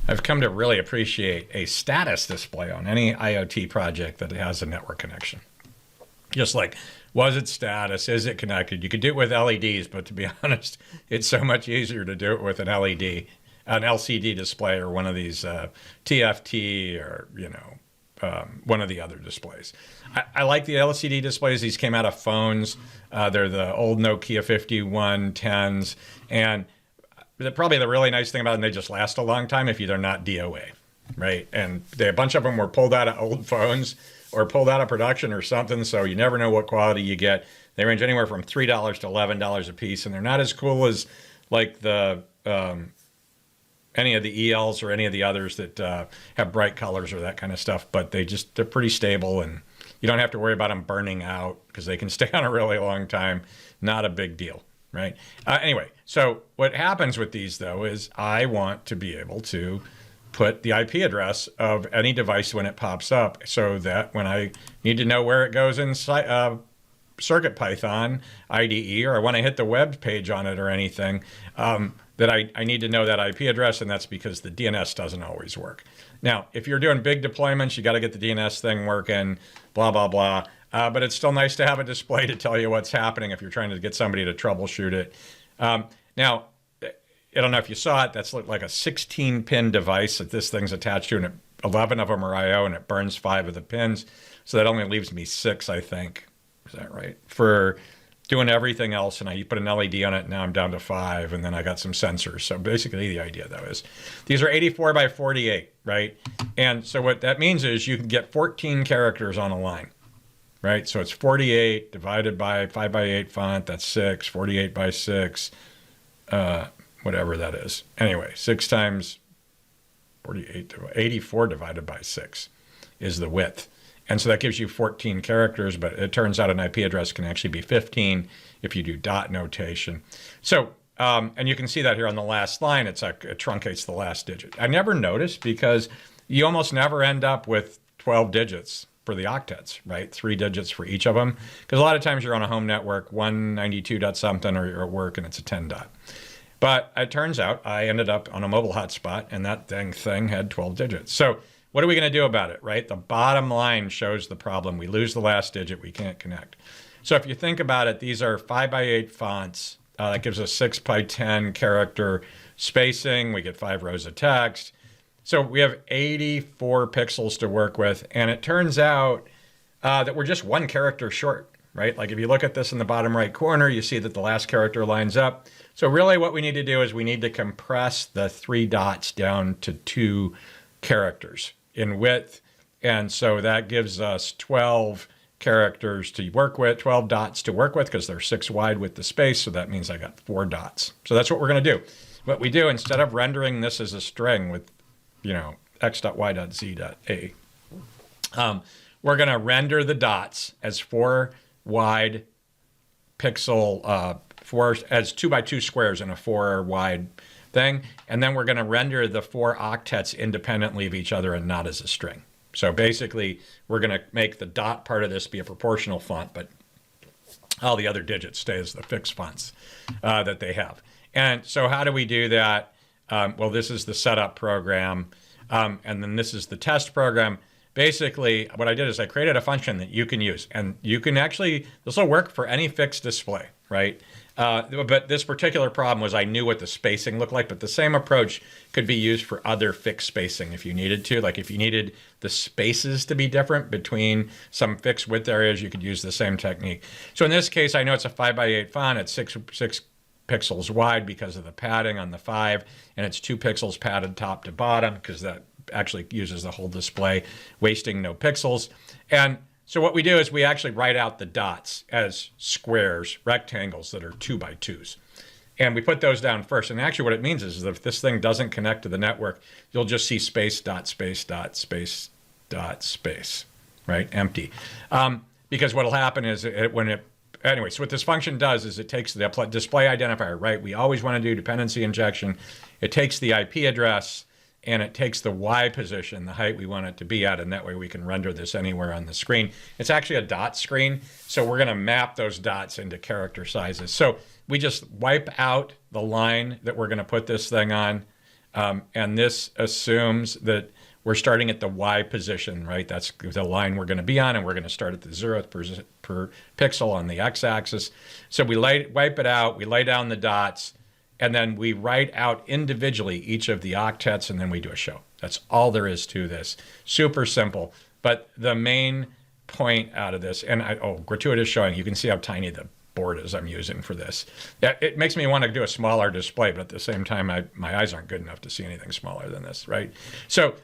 I've come to really appreciate a status display on any IoT project that has a network connection. Just like, was it status? Is it connected? You could do it with LEDs, but to be honest, it's so much easier to do it with an LED, an LCD display, or one of these TFT, or one of the other displays. I like the LCD displays. These came out of phones. They're the old Nokia 5110s, and probably the really nice thing about them, they just last a long time if they're not DOA, right? And a bunch of them were pulled out of old phones or pulled out of production or something, so you never know what quality you get. They range anywhere from $3 to $11 a piece, and they're not as cool as like the any of the ELs or any of the others that have bright colors or that kind of stuff, but they're pretty stable, and you don't have to worry about them burning out because they can stay on a really long time. Not a big deal. Right. Anyway, so what happens with these, though, is I want to be able to put the IP address of any device when it pops up, so that when I need to know where it goes in CircuitPython IDE, or I want to hit the web page on it or anything, that I need to know that IP address, and that's because the DNS doesn't always work. Now, if you're doing big deployments, you got to get the DNS thing working, blah, blah, blah. But it's still nice to have a display to tell you what's happening if you're trying to get somebody to troubleshoot it. Now, I don't know if you saw it. That's like a 16-pin device that this thing's attached to, and 11 of them are I/O, and it burns 5 of the pins. So that only leaves me 6, I think. Is that right? For doing everything else, and I put an LED on it, and now I'm down to 5, and then I got some sensors. So basically the idea, though, is these are 84 by 48, right? And so what that means is you can get 14 characters on a line. Right, so it's 48 divided by 5 by 8 font. That's 6. 48 by 6, whatever that is. Anyway, 6 times 48, 84 divided by 6 is the width. And so that gives you 14 characters, but it turns out an IP address can actually be 15 if you do dot notation. So, and you can see that here on the last line, it truncates the last digit. I never noticed because you almost never end up with 12 digits for the octets, right? 3 digits for each of them. Because a lot of times you're on a home network, 192 dot something, or you're at work and it's a 10 dot. But it turns out I ended up on a mobile hotspot, and that dang thing had 12 digits. So what are we going to do about it, right? The bottom line shows the problem. We lose the last digit, we can't connect. So if you think about it, these are 5 by 8 fonts. That gives us 6 by 10 character spacing. We get 5 rows of text. So we have 84 pixels to work with, and it turns out that we're just 1 character short, right? Like if you look at this in the bottom right corner, you see that the last character lines up. So really what we need to do is we need to compress the 3 dots down to 2 characters in width, and so that gives us 12 characters to work with, 12 dots to work with, because they're 6 wide with the space, so that means I got 4 dots. So that's what we're going to do. What we do, instead of rendering this as a string with x.y.z.a. We're going to render the dots as 4 wide pixel, as 2 by 2 squares in a 4 wide thing. And then we're going to render the 4 octets independently of each other and not as a string. So basically, we're going to make the dot part of this be a proportional font, but all the other digits stay as the fixed fonts that they have. And so how do we do that? Well, this is the setup program, and then this is the test program. Basically, what I did is I created a function that you can use, and you can actually, this will work for any fixed display, right? But this particular problem was I knew what the spacing looked like, but the same approach could be used for other fixed spacing if you needed to. Like if you needed the spaces to be different between some fixed width areas, you could use the same technique. So in this case, I know it's a 5 by 8 font. It's 6 pixels wide because of the padding on the 5, and it's 2 pixels padded top to bottom because that actually uses the whole display, wasting no pixels. And so what we do is we actually write out the dots as squares, rectangles that are 2 by 2s. And we put those down first. And actually what it means is that if this thing doesn't connect to the network, you'll just see space, dot, space, dot, space, dot, space, right? Empty. Because what'll happen is anyway, so what this function does is it takes the display identifier, right? We always want to do dependency injection. It takes the IP address and it takes the Y position, the height we want it to be at, and that way we can render this anywhere on the screen. It's actually a dot screen, so we're going to map those dots into character sizes. So we just wipe out the line that we're going to put this thing on. And this assumes that we're starting at the Y position, right? That's the line we're going to be on, and we're going to start at the 0th per pixel on the x-axis. So we wipe it out, we lay down the dots, and then we write out individually each of the octets, and then we do a show. That's all there is to this. Super simple. But the main point out of this, and gratuitous showing, you can see how tiny the board is I'm using for this. It makes me want to do a smaller display, but at the same time, my eyes aren't good enough to see anything smaller than this, right? So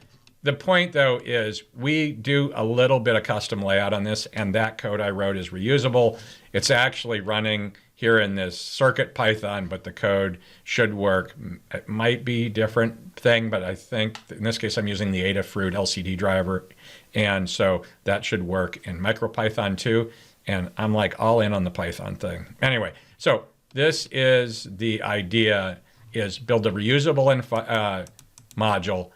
the point, though, is we do a little bit of custom layout on this, and that code I wrote is reusable. It's actually running here in this circuit Python, but the code should work. It might be a different thing, but I think in this case I'm using the Adafruit LCD driver, and so that should work in MicroPython too. And I'm like all in on the Python thing. Anyway, so this is the idea: is build a reusable module.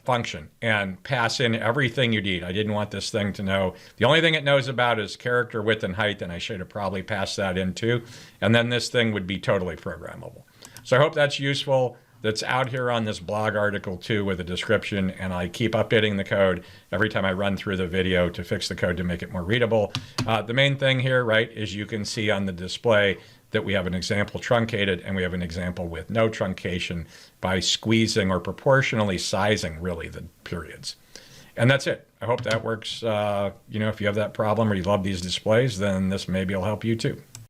Function and pass in everything you need. I didn't want this thing to know. The only thing it knows about is character width and height, and I should have probably passed that in too. And then this thing would be totally programmable. So I hope that's useful. That's out here on this blog article too with a description, and I keep updating the code every time I run through the video to fix the code to make it more readable. The main thing here, right, is you can see on the display that we have an example truncated and we have an example with no truncation by squeezing or proportionally sizing really the periods. And that's it. I hope that works. If you have that problem or you love these displays, then this maybe will help you too.